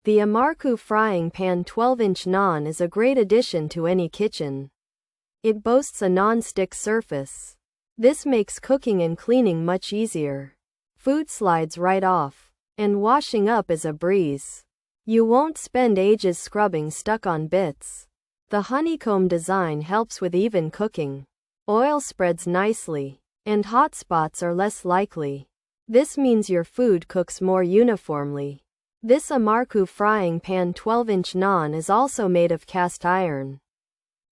The Imarku frying pan 12-inch naan is a great addition to any kitchen. It boasts a non-stick surface. This makes cooking and cleaning much easier. Food slides right off, and washing up is a breeze. You won't spend ages scrubbing stuck-on bits. The honeycomb design helps with even cooking. Oil spreads nicely, and hot spots are less likely. This means your food cooks more uniformly. This imarku frying pan 12-inch naan is also made of cast iron.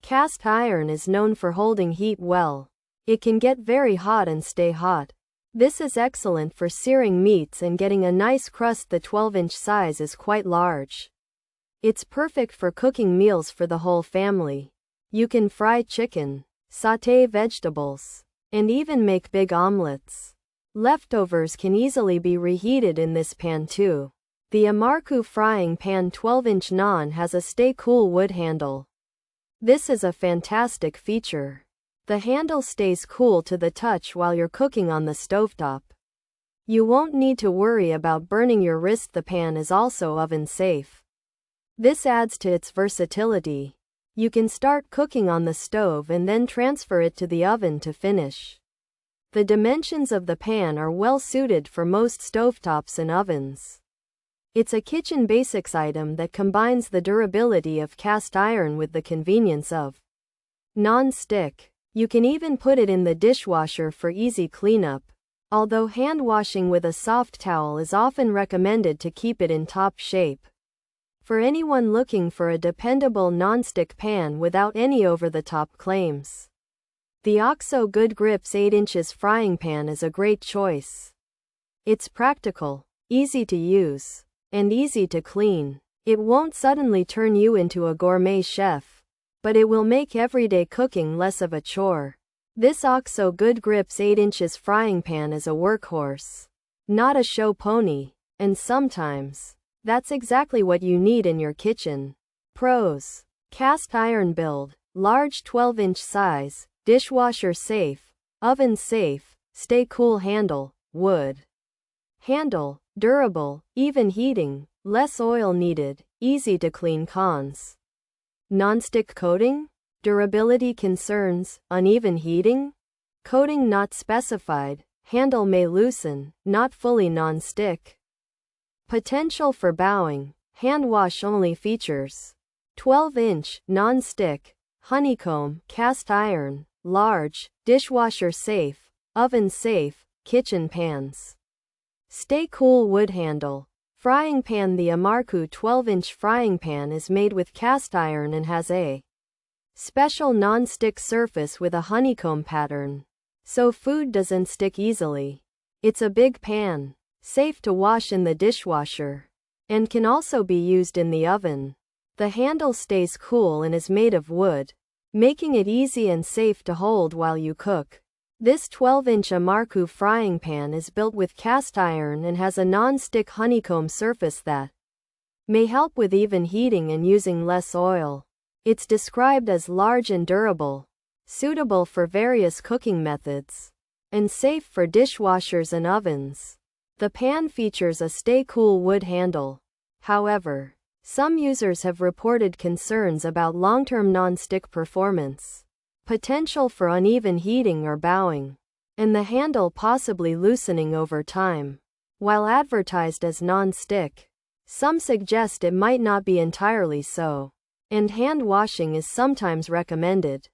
Cast iron is known for holding heat well. It can get very hot and stay hot. This is excellent for searing meats and getting a nice crust. The 12-inch size is quite large. It's perfect for cooking meals for the whole family. You can fry chicken, sauté vegetables, and even make big omelets. Leftovers can easily be reheated in this pan too. The imarku frying pan 12-inch naan has a stay cool wood handle. This is a fantastic feature. The handle stays cool to the touch while you're cooking on the stovetop. You won't need to worry about burning your wrist. The pan is also oven safe. This adds to its versatility. You can start cooking on the stove and then transfer it to the oven to finish. The dimensions of the pan are well suited for most stovetops and ovens. It's a kitchen basics item that combines the durability of cast iron with the convenience of non-stick. You can even put it in the dishwasher for easy cleanup, although hand washing with a soft towel is often recommended to keep it in top shape. For anyone looking for a dependable non-stick pan without any over-the-top claims, the OXO Good Grips 8-inch frying pan is a great choice. It's practical, easy to use, and easy to clean. It won't suddenly turn you into a gourmet chef, but it will make everyday cooking less of a chore. This OXO Good Grips 8-inch frying pan is a workhorse, not a show pony, and sometimes that's exactly what you need in your kitchen. Pros: cast iron build, large 12-inch size, dishwasher safe, oven safe, stay cool handle, wood handle, durable, even heating, less oil needed, easy to clean. Cons: non-stick coating, durability concerns, uneven heating, coating not specified, handle may loosen, not fully non-stick. Potential for bowing, hand wash only. Features: 12-inch, non-stick, honeycomb, cast iron, large, dishwasher safe, oven safe, kitchen pans. Stay cool wood handle. Frying pan. The imarku 12-inch frying pan is made with cast iron and has a special non-stick surface with a honeycomb pattern, so food doesn't stick easily. It's a big pan, safe to wash in the dishwasher, and can also be used in the oven. The handle stays cool and is made of wood, making it easy and safe to hold while you cook. This 12-inch imarku frying pan is built with cast iron and has a non-stick honeycomb surface that may help with even heating and using less oil. It's described as large and durable, suitable for various cooking methods, and safe for dishwashers and ovens. The pan features a stay cool wood handle. However, some users have reported concerns about long-term non-stick performance, potential for uneven heating or bowing, and the handle possibly loosening over time. While advertised as non-stick, some suggest it might not be entirely so, and hand washing is sometimes recommended.